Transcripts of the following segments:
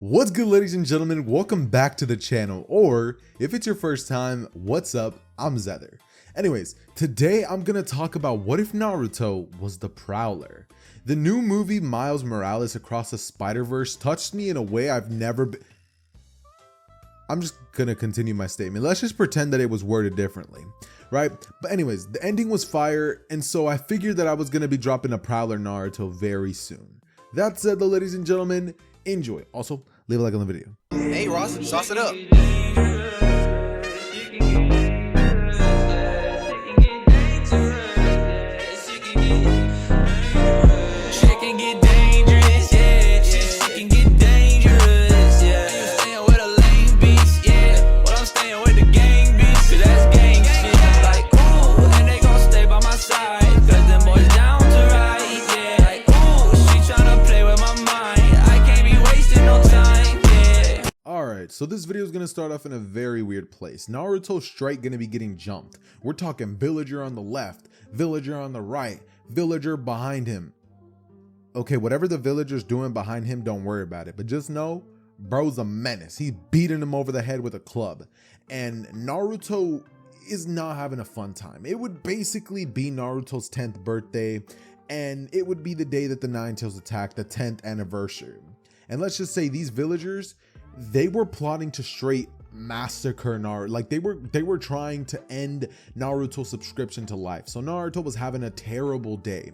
What's good, ladies and gentlemen? Welcome back to the channel, or if it's your first time, what's up? I'm Xehther. Anyways, today I'm gonna talk about what if Naruto was the Prowler. The new movie Miles Morales Across the Spider-Verse touched me in a way I've never been. I'm just gonna continue my statement. Let's just pretend that it was worded differently, right? But anyways, the ending was fire, and so I figured that I was gonna be dropping a Prowler Naruto very soon. That said, though, ladies and gentlemen, enjoy. Also, leave a like on the video. Hey Ross, sauce it up. So this video is going to start off in a very weird place. Naruto's straight going to be getting jumped. We're talking villager on the left, villager on the right, villager behind him. Okay, whatever the villager's doing behind him, don't worry about it. But just know, bro's a menace. He's beating him over the head with a club. And Naruto is not having a fun time. It would basically be Naruto's 10th birthday. And it would be the day that the Nine Tails attacked, the 10th anniversary. And let's just say these villagers, they were plotting to straight massacre Naruto. Like they were trying to end Naruto's subscription to life. So Naruto was having a terrible day.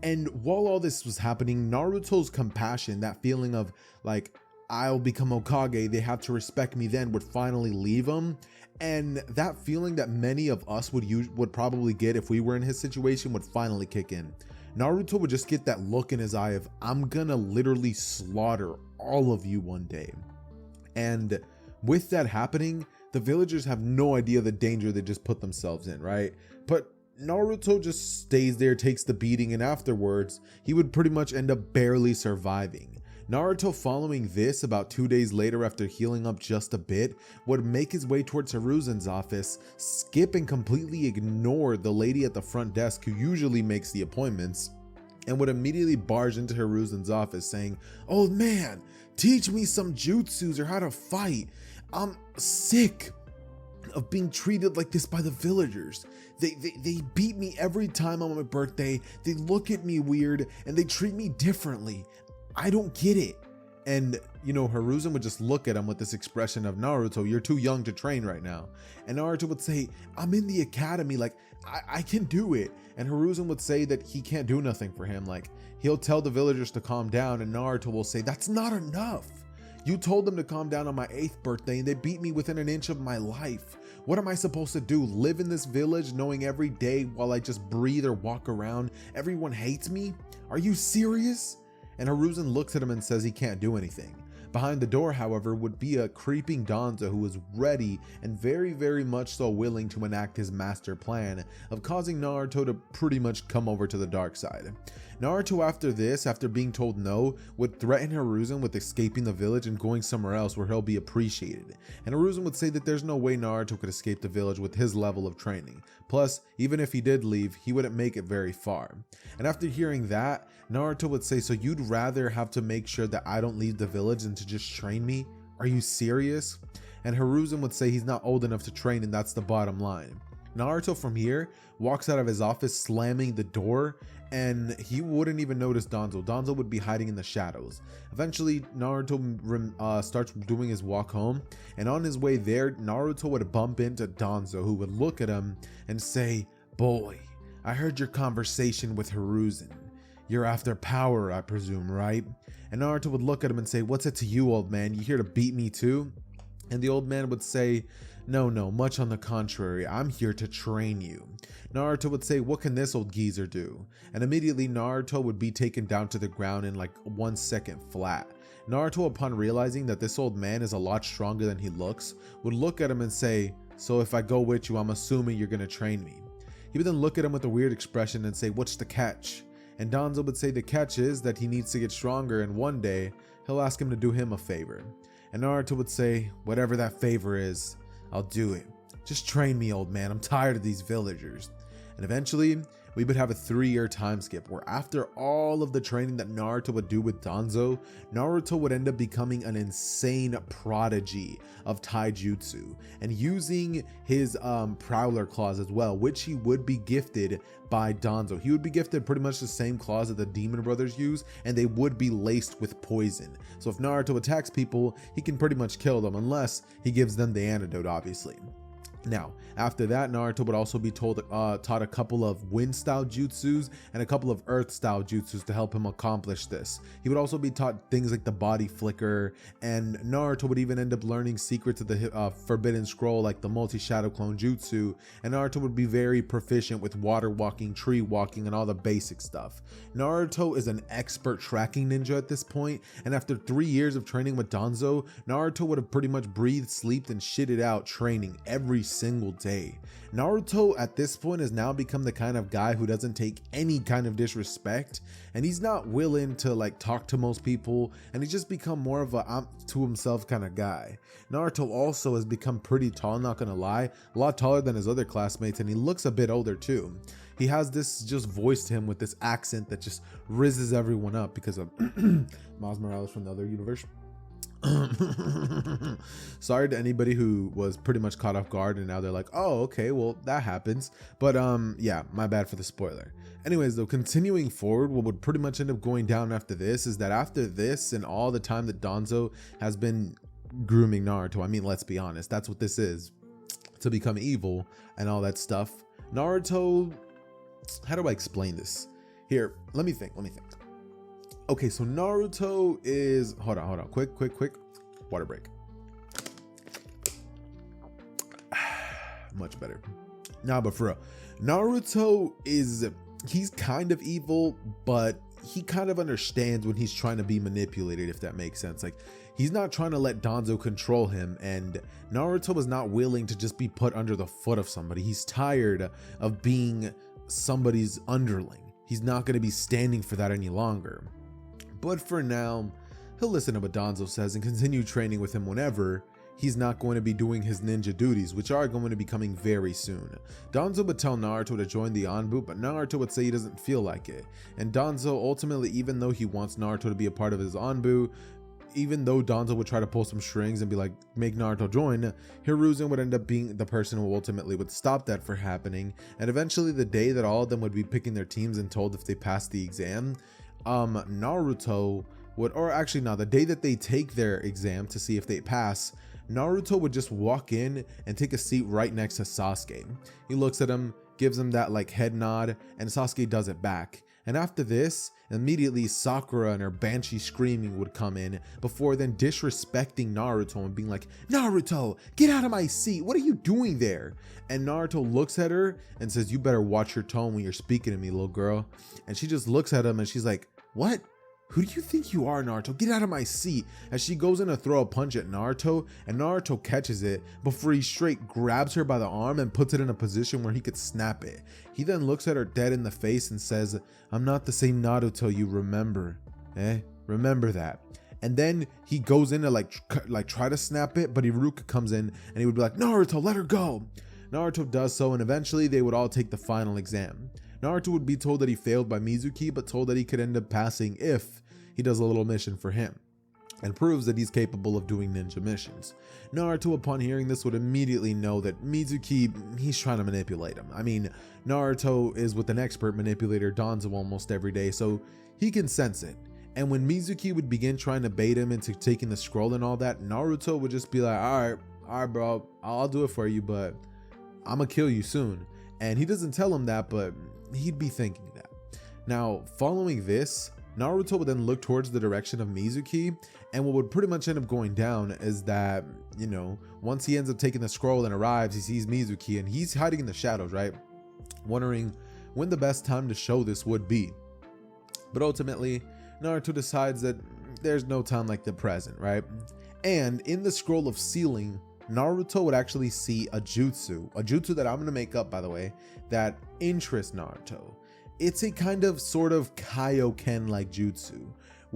And while all this was happening, Naruto's compassion, that feeling of like, I'll become Hokage, they have to respect me then, would finally leave him. And that feeling that many of us would probably get if we were in his situation would finally kick in. Naruto would just get that look in his eye of, I'm gonna literally slaughter all of you one day. And with that happening, the villagers have no idea the danger they just put themselves in, right? But Naruto just stays there, takes the beating, and afterwards, he would pretty much end up barely surviving. Naruto, following this, about 2 days later after healing up just a bit, would make his way towards Hiruzen's office, skip and completely ignore the lady at the front desk who usually makes the appointments, and would immediately barge into Hiruzen's office saying, "Old man, teach me some jutsus or how to fight. I'm sick of being treated like this by the villagers. They beat me every time on my birthday. They look at me weird and they treat me differently. I don't get it." And you know, Hiruzen would just look at him with this expression of, "Naruto, you're too young to train right now." And Naruto would say, "I'm in the academy, like I can do it." And Hiruzen would say that he can't do nothing for him. Like he'll tell the villagers to calm down, and Naruto will say, "That's not enough. You told them to calm down on my 8th birthday and they beat me within an inch of my life. What am I supposed to do? Live in this village knowing every day while I just breathe or walk around, everyone hates me? Are you serious?" And Hiruzen looks at him and says he can't do anything. Behind the door, however, would be a creeping Danzo who was ready and very, very much so willing to enact his master plan of causing Naruto to pretty much come over to the dark side. Naruto, after this, after being told no, would threaten Hiruzen with escaping the village and going somewhere else where he'll be appreciated. And Hiruzen would say that there's no way Naruto could escape the village with his level of training. Plus, even if he did leave, he wouldn't make it very far. And after hearing that, Naruto would say, "So you'd rather have to make sure that I don't leave the village than to just train me? Are you serious?" And Hiruzen would say he's not old enough to train, and that's the bottom line. Naruto from here walks out of his office slamming the door, and he wouldn't even notice Danzo. Danzo would be hiding in the shadows. Eventually, Naruto starts doing his walk home, and on his way there, Naruto would bump into Danzo, who would look at him and say, "Boy, I heard your conversation with Hiruzen. You're after power, I presume, right?" And Naruto would look at him and say, "What's it to you, old man? You here to beat me too?" And the old man would say, No, much on the contrary, I'm here to train you." Naruto would say, "What can this old geezer do?" And immediately Naruto would be taken down to the ground in like 1 second flat. Naruto, upon realizing that this old man is a lot stronger than he looks, would look at him and say, "So if I go with you, I'm assuming you're gonna train me." He would then look at him with a weird expression and say, "What's the catch?" And Danzo would say the catch is that he needs to get stronger, and one day he'll ask him to do him a favor. And Naruto would say, "Whatever that favor is, I'll do it. Just train me, old man. I'm tired of these villagers." And eventually, we would have a 3-year time skip where after all of the training that Naruto would do with Danzo, Naruto would end up becoming an insane prodigy of taijutsu and using his Prowler claws as well, which he would be gifted by Danzo. He would be gifted pretty much the same claws that the Demon Brothers use, and they would be laced with poison. So if Naruto attacks people, he can pretty much kill them unless he gives them the antidote, obviously. Now, after that, Naruto would also be taught a couple of wind-style jutsus and a couple of earth-style jutsus to help him accomplish this. He would also be taught things like the body flicker, and Naruto would even end up learning secrets of the forbidden scroll like the multi-shadow clone jutsu, and Naruto would be very proficient with water walking, tree walking, and all the basic stuff. Naruto is an expert tracking ninja at this point, and after 3 years of training with Danzo, Naruto would have pretty much breathed, slept, and shitted out training every single day. Naruto at this point has now become the kind of guy who doesn't take any kind of disrespect, and he's not willing to like talk to most people, and he's just become more of a to himself kind of guy. Naruto also has become pretty tall, not gonna lie, a lot taller than his other classmates, and he looks a bit older too. He has this just voice to him with this accent that just rizzes everyone up because of Miles Morales from the other universe. Sorry to anybody who was pretty much caught off guard and now they're like, oh, okay, well, that happens. But yeah, my bad for the spoiler. Anyways, though, continuing forward, what would pretty much end up going down after this is that after this and all the time that Danzo has been grooming Naruto, I mean, let's be honest, that's what this is, to become evil and all that stuff. Naruto, how do I explain this? Here, let me think. Okay, so Naruto is, hold on, quick, water break. Much better. Nah, but for real, Naruto he's kind of evil, but he kind of understands when he's trying to be manipulated, if that makes sense. Like, he's not trying to let Danzo control him, and Naruto is not willing to just be put under the foot of somebody. He's tired of being somebody's underling. He's not going to be standing for that any longer. But for now, he'll listen to what Danzo says and continue training with him whenever he's not going to be doing his ninja duties, which are going to be coming very soon. Danzo would tell Naruto to join the Anbu, but Naruto would say he doesn't feel like it. And Danzo, ultimately, even though he wants Naruto to be a part of his Anbu, even though Danzo would try to pull some strings and be like, make Naruto join, Hiruzen would end up being the person who ultimately would stop that from happening. And eventually, the day that all of them would be picking their teams and told if they passed the exam, Naruto would, or actually no, the day that they take their exam to see if they pass, Naruto would just walk in and take a seat right next to Sasuke. He looks at him, gives him that like head nod, and Sasuke does it back. And after this, immediately Sakura and her banshee screaming would come in, before then disrespecting Naruto and being like, Naruto, get out of my seat, what are you doing there? And Naruto looks at her and says, you better watch your tone when you're speaking to me, little girl. And she just looks at him and she's like, what? Who do you think you are, Naruto? Get out of my seat. As she goes in to throw a punch at Naruto, and Naruto catches it before he straight grabs her by the arm and puts it in a position where he could snap it. He then looks at her dead in the face and says, I'm not the same Naruto you remember. Remember that. And then he goes in to like try to snap it, but Iruka comes in and he would be like, Naruto, let her go. Naruto does so, and eventually they would all take the final exam. Naruto would be told that he failed by Mizuki, but told that he could end up passing if he does a little mission for him, and proves that he's capable of doing ninja missions. Naruto, upon hearing this, would immediately know that Mizuki, he's trying to manipulate him. I mean, Naruto is with an expert manipulator, Danzo, almost every day, so he can sense it. And when Mizuki would begin trying to bait him into taking the scroll and all that, Naruto would just be like, all right, bro, I'll do it for you, but I'm gonna kill you soon. And he doesn't tell him that, but he'd be thinking that. Now, following this, Naruto would then look towards the direction of Mizuki, and what would pretty much end up going down is that, you know, once he ends up taking the scroll and arrives, he sees Mizuki and he's hiding in the shadows, right? Wondering when the best time to show this would be. But ultimately, Naruto decides that there's no time like the present, right? And in the scroll of sealing, Naruto would actually see a jutsu that I'm going to make up, by the way, that interests Naruto. It's a kind of sort of Kaioken like jutsu,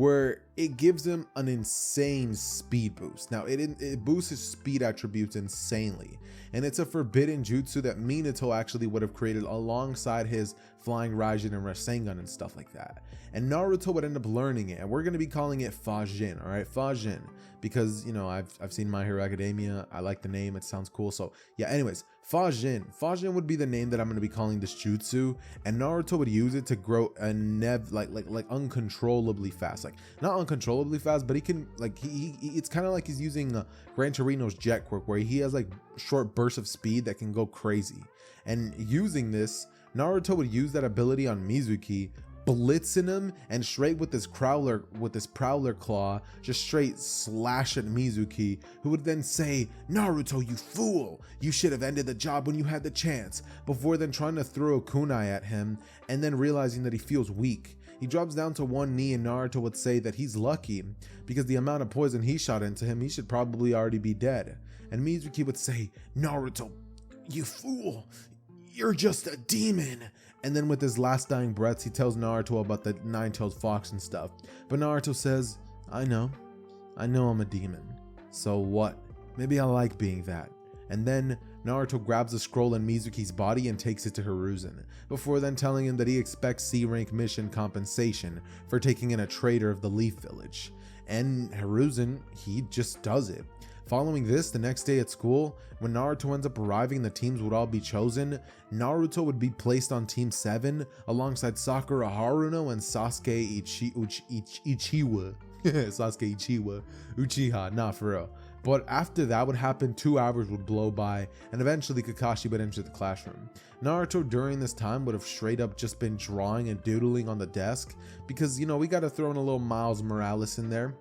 where it gives him an insane speed boost. Now it boosts his speed attributes insanely, and it's a forbidden jutsu that Minato actually would have created alongside his flying Raijin and Rasengan and stuff like that. And Naruto would end up learning it, and we're going to be calling it Fajin, all right? Fajin, because, you know, I've seen My Hero Academia. I like the name. It sounds cool. So yeah, anyways, Fajin would be the name that I'm going to be calling this jutsu, and Naruto would use it to grow like uncontrollably fast. Like not uncontrollably fast, but he can like it's kind of like he's using Gran Torino's jet quirk, where he has like short bursts of speed that can go crazy. And using this, Naruto would use that ability on Mizuki, blitzing him, and straight with this Prowler claw, just straight slash at Mizuki, who would then say, "Naruto, you fool! You should have ended the job when you had the chance," before then trying to throw a kunai at him, and then realizing that he feels weak. He drops down to one knee, and Naruto would say that he's lucky, because the amount of poison he shot into him, he should probably already be dead. And Mizuki would say, "Naruto, you fool! You're just a demon." And then with his last dying breaths, he tells Naruto about the nine-tailed fox and stuff. But Naruto says, I know I'm a demon. So what? Maybe I like being that." And then Naruto grabs a scroll in Mizuki's body and takes it to Hiruzen, before then telling him that he expects C-rank mission compensation for taking in a traitor of the Leaf Village. And Hiruzen, he just does it. Following this, the next day at school, when Naruto ends up arriving, the teams would all be chosen. Naruto would be placed on Team 7 alongside Sakura Haruno and Sasuke Ichiwa. Sasuke Ichiwa. Uchiha, nah, for real. But after that would happen, 2 hours would blow by, and eventually Kakashi would enter the classroom. Naruto during this time would have straight up just been drawing and doodling on the desk, because, you know, we gotta throw in a little Miles Morales in there.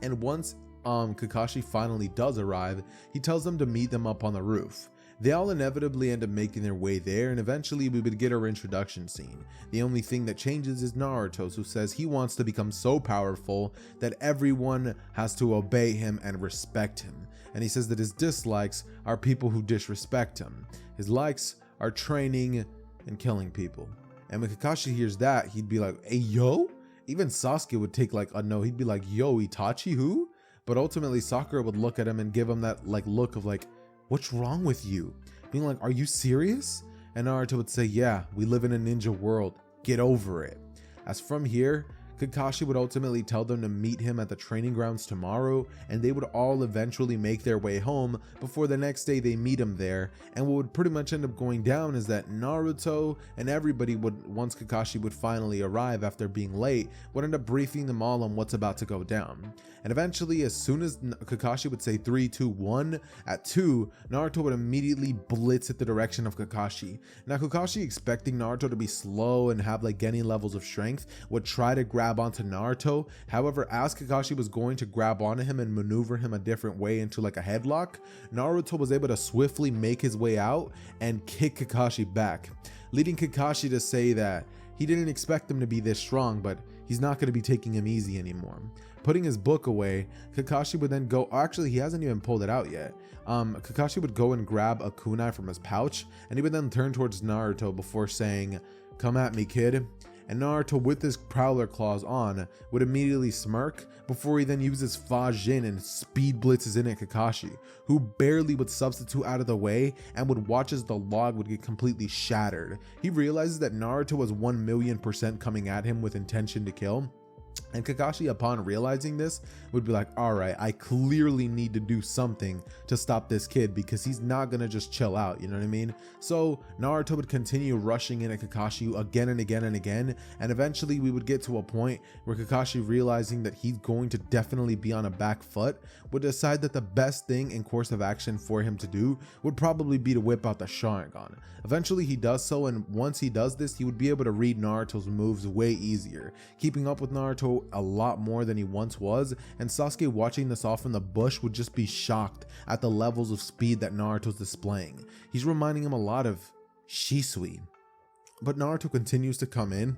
And once Kakashi finally does arrive, he tells them to meet them up on the roof. They all inevitably end up making their way there, and eventually we would get our introduction scene. The only thing that changes is Naruto's, who says he wants to become so powerful that everyone has to obey him and respect him. And he says that his dislikes are people who disrespect him. His likes are training and killing people. And when Kakashi hears that, he'd be like, "Hey, yo?" Even Sasuke would take like a no, he'd be like, "Yo, Itachi, who?" But ultimately Sakura would look at him and give him that like look of like, "What's wrong with you?" Being like, "Are you serious?" And Naruto would say, "Yeah, we live in a ninja world. Get over it." As from here, Kakashi would ultimately tell them to meet him at the training grounds tomorrow, and they would all eventually make their way home before the next day they meet him there. And what would pretty much end up going down is that Naruto and everybody would, once Kakashi would finally arrive after being late, would end up briefing them all on what's about to go down. And eventually, as soon as Kakashi would say 3, 2, 1, at 2, Naruto would immediately blitz at the direction of Kakashi. Now Kakashi, expecting Naruto to be slow and have like Genin levels of strength, would try to grab onto Naruto. However, as Kakashi was going to grab onto him and maneuver him a different way into like a headlock, Naruto was able to swiftly make his way out and kick Kakashi back, leading Kakashi to say that he didn't expect him to be this strong, but he's not going to be taking him easy anymore. Putting his book away, Kakashi would then go, actually he hasn't even pulled it out yet. Kakashi would go and grab a kunai from his pouch, and he would then turn towards Naruto before saying, "Come at me, kid." And Naruto, with his Prowler claws on, would immediately smirk before he then uses Fajin and speed blitzes in at Kakashi, who barely would substitute out of the way and would watch as the log would get completely shattered. He realizes that Naruto was 1,000,000% coming at him with intention to kill. And Kakashi, upon realizing this, would be like, "Alright, I clearly need to do something to stop this kid, because he's not gonna just chill out," you know what I mean? So Naruto would continue rushing in at Kakashi again and again and again, and eventually we would get to a point where Kakashi, realizing that he's going to definitely be on a back foot, would decide that the best thing in course of action for him to do would probably be to whip out the Sharingan. Eventually he does so, and once he does this, he would be able to read Naruto's moves way easier, keeping up with Naruto a lot more than he once was. And Sasuke, watching this off in the bush, would just be shocked at the levels of speed that Naruto's displaying. He's reminding him a lot of Shisui. But Naruto continues to come in,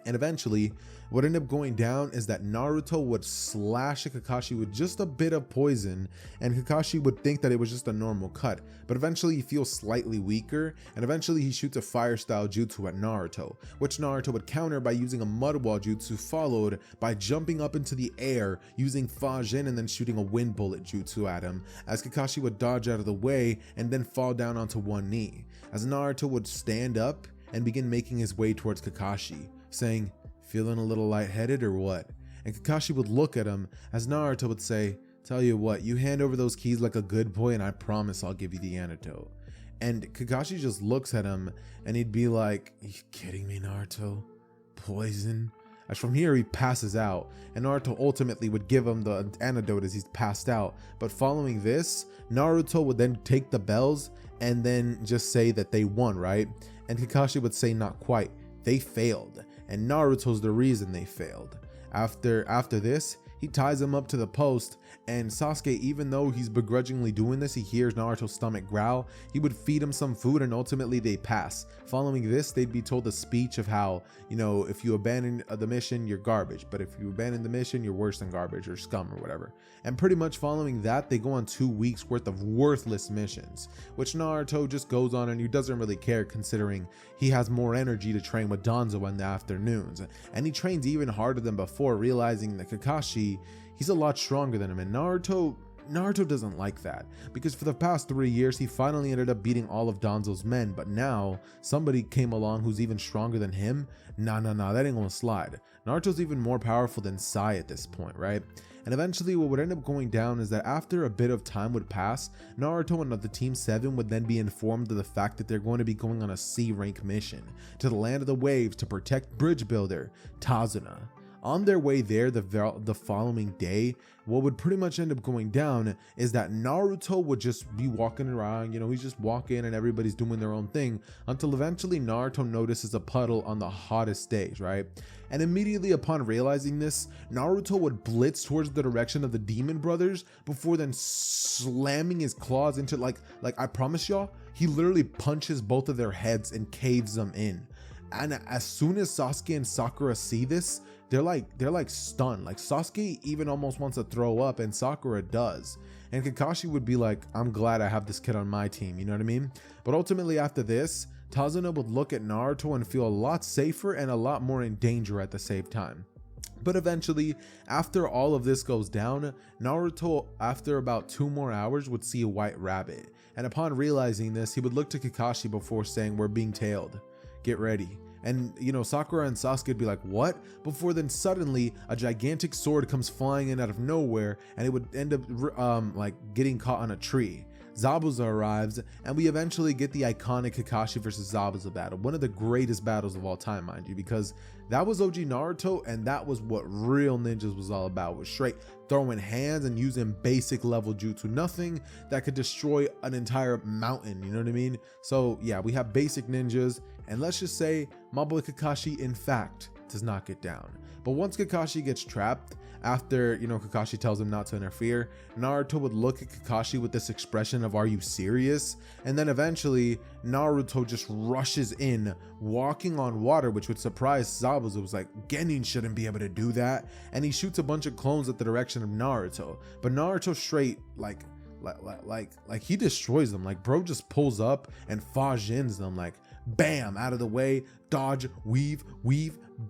And eventually, what ended up going down is that Naruto would slash Kakashi with just a bit of poison, and Kakashi would think that it was just a normal cut, but eventually he feels slightly weaker, and eventually he shoots a fire style jutsu at Naruto, which Naruto would counter by using a mud wall jutsu, followed by jumping up into the air using Fajin and then shooting a wind bullet jutsu at him, as Kakashi would dodge out of the way and then fall down onto one knee, as Naruto would stand up and begin making his way towards Kakashi, saying, "Feeling a little lightheaded or what?" And Kakashi would look at him as Naruto would say, "Tell you what, you hand over those keys like a good boy and I promise I'll give you the antidote." And Kakashi just looks at him and he'd be like, "You kidding me, Naruto? Poison?" As from here he passes out, and Naruto ultimately would give him the antidote as he's passed out. But following this, Naruto would then take the bells and then just say that they won, right? And Kakashi would say, "Not quite, they failed, and Naruto's the reason they failed." After this, he ties him up to the post, and Sasuke, even though he's begrudgingly doing this, he hears Naruto's stomach growl. He would feed him some food, and ultimately they pass. Following this, they'd be told a speech of how, if you abandon the mission, you're garbage, but if you abandon the mission, you're worse than garbage or scum or whatever. And pretty much following that, they go on 2 weeks worth of worthless missions, which Naruto just goes on and he doesn't really care, considering he has more energy to train with Danzo in the afternoons, and he trains even harder than before, realizing that Kakashi, he's a lot stronger than him. And Naruto doesn't like that, because for the past 3 years he finally ended up beating all of Danzo's men, but now somebody came along who's even stronger than him. Nah, that ain't gonna slide. Naruto's even more powerful than Sai at this point, right? And eventually what would end up going down is that after a bit of time would pass, Naruto and the Team 7 would then be informed of the fact that they're going to be going on a C rank mission to the Land of the Waves to protect bridge builder Tazuna. On their way there the following day, what would pretty much end up going down is that Naruto would just be walking around, he's just walking and everybody's doing their own thing, until eventually Naruto notices a puddle on the hottest days, right? And immediately upon realizing this, Naruto would blitz towards the direction of the Demon Brothers before then slamming his claws into like I promise y'all, he literally punches both of their heads and caves them in. And as soon as Sasuke and Sakura see this, they're like stunned. Like Sasuke even almost wants to throw up, and Sakura does. And Kakashi would be like, "I'm glad I have this kid on my team," you know what I mean? But ultimately after this, Tazuna would look at Naruto and feel a lot safer and a lot more in danger at the same time. But eventually, after all of this goes down, Naruto, after about 2 more hours, would see a white rabbit. And upon realizing this, he would look to Kakashi before saying, "We're being tailed. Get ready." And Sakura and Sasuke would be like, "What?" Before then suddenly a gigantic sword comes flying in out of nowhere, and it would end up getting caught on a tree. Zabuza arrives, and we eventually get the iconic Kakashi versus Zabuza battle, one of the greatest battles of all time, mind you, because that was OG Naruto, and that was what real ninjas was all about, was straight throwing hands and using basic level jutsu, nothing that could destroy an entire mountain, you know what I mean? So yeah, we have basic ninjas, and let's just say my boy Kakashi in fact does not get down. But once Kakashi gets trapped, after Kakashi tells him not to interfere, Naruto would look at Kakashi with this expression of "Are you serious?" And then eventually Naruto just rushes in, walking on water, which would surprise Zabuza. It was like, Genin shouldn't be able to do that, and he shoots a bunch of clones at the direction of Naruto. But Naruto straight like he destroys them. Like bro just pulls up and Fajins them, like bam, out of the way, dodge, weave,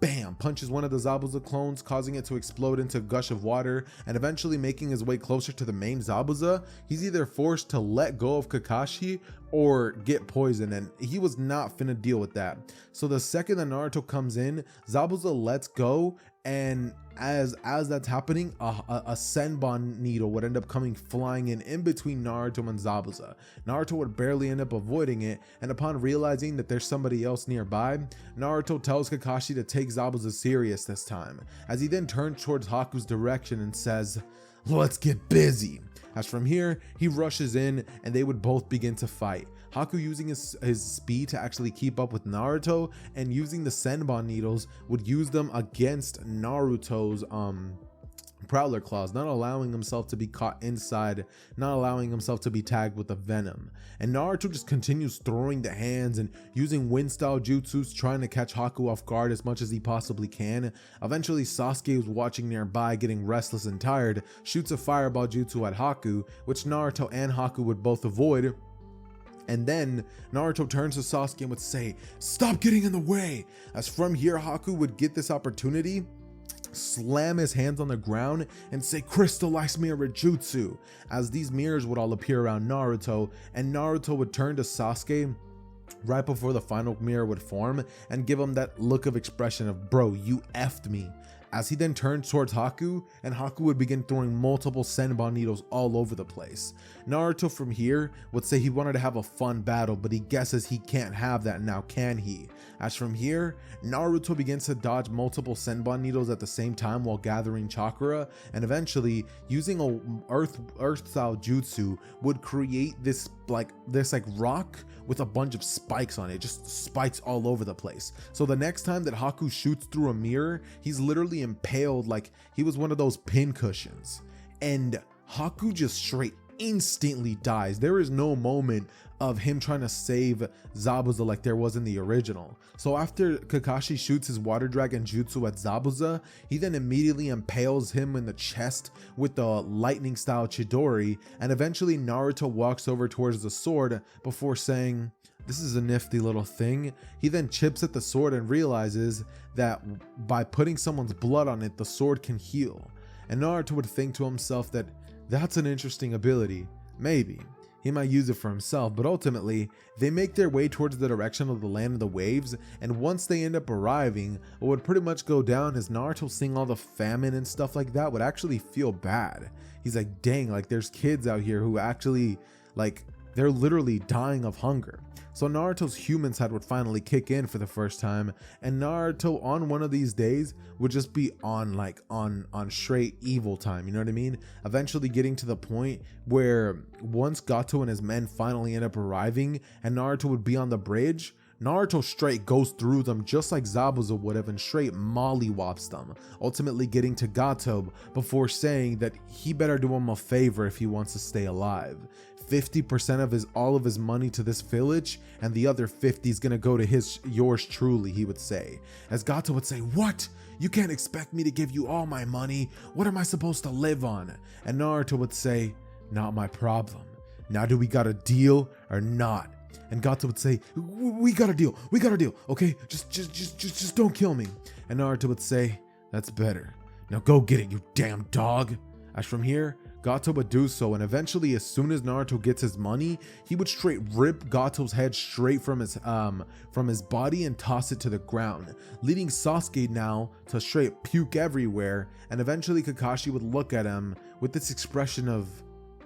bam, punches one of the Zabuza clones, causing it to explode into a gush of water, and eventually making his way closer to the main Zabuza. He's either forced to let go of Kakashi or get poisoned, and he was not finna deal with that. So the second that Naruto comes in, Zabuza lets go, and as that's happening, a Senbon needle would end up coming flying in between Naruto and Zabuza. Naruto would barely end up avoiding it, and upon realizing that there's somebody else nearby, Naruto tells Kakashi to take Zabuza serious this time, as he then turns towards Haku's direction and says, "Let's get busy." As from here, he rushes in and they would both begin to fight. Haku using his speed to actually keep up with Naruto, and using the Senbon needles would use them against Naruto's Prowler claws, not allowing himself to be caught inside, not allowing himself to be tagged with the venom. And Naruto just continues throwing the hands and using wind style jutsus, trying to catch Haku off guard as much as he possibly can. Eventually Sasuke, who's watching nearby, getting restless and tired, shoots a fireball jutsu at Haku, which Naruto and Haku would both avoid. And then Naruto turns to Sasuke and would say, "Stop getting in the way!" As from here Haku would get this opportunity, slam his hands on the ground and say, "Crystallize mirror jutsu," as these mirrors would all appear around Naruto, and Naruto would turn to Sasuke right before the final mirror would form and give him that look of expression of, "Bro, you effed me." As he then turns towards Haku, and Haku would begin throwing multiple Senbon needles all over the place. Naruto from here would say he wanted to have a fun battle, but he guesses he can't have that now, can he? As from here, Naruto begins to dodge multiple Senbon needles at the same time while gathering chakra, and eventually, using a earth style jutsu, would create this rock with a bunch of spikes on it, just spikes all over the place. So the next time that Haku shoots through a mirror, he's literally impaled like he was one of those pin cushions. And Haku just straight instantly dies. There is no moment of him trying to save Zabuza like there was in the original. So after Kakashi shoots his water dragon jutsu at Zabuza, he then immediately impales him in the chest with the lightning style Chidori, and eventually Naruto walks over towards the sword before saying, "This is a nifty little thing." He then chips at the sword and realizes that by putting someone's blood on it, the sword can heal. And Naruto would think to himself that that's an interesting ability. Maybe he might use it for himself, but ultimately they make their way towards the direction of the land of the waves, and once they end up arriving, what would pretty much go down is Naruto, seeing all the famine and stuff like that, would actually feel bad. He's like, dang, like there's kids out here who actually, like, they're literally dying of hunger. So Naruto's human side would finally kick in for the first time, and Naruto on one of these days would just be on straight evil time, you know what I mean? Eventually getting to the point where once Gato and his men finally end up arriving and Naruto would be on the bridge, Naruto straight goes through them just like Zabuza would have and straight mollywops them, ultimately getting to Gato before saying that he better do him a favor if he wants to stay alive. 50% of all of his money to this village, and the other 50 is gonna go to yours truly, he would say. As Gato would say, "What? You can't expect me to give you all my money. What am I supposed to live on?" And Naruto would say, "Not my problem. Now do we got a deal or not?" And Gato would say, we got a deal, okay? Just don't kill me." And Naruto would say, "That's better. Now go get it, you damn dog." As from here, Gato would do so, and eventually as soon as Naruto gets his money, he would straight rip Gato's head straight from his body and toss it to the ground, leading Sasuke now to straight puke everywhere. And eventually Kakashi would look at him with this expression of,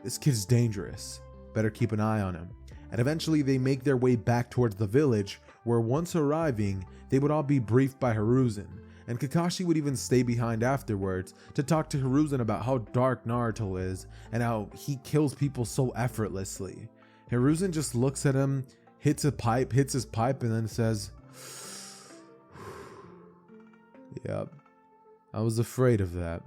"This kid's dangerous, better keep an eye on him." And eventually they make their way back towards the village, where once arriving, they would all be briefed by Hiruzen. And Kakashi would even stay behind afterwards to talk to Hiruzen about how dark Naruto is and how he kills people so effortlessly. Hiruzen just looks at him, hits his pipe, and then says, "Yep, I was afraid of that."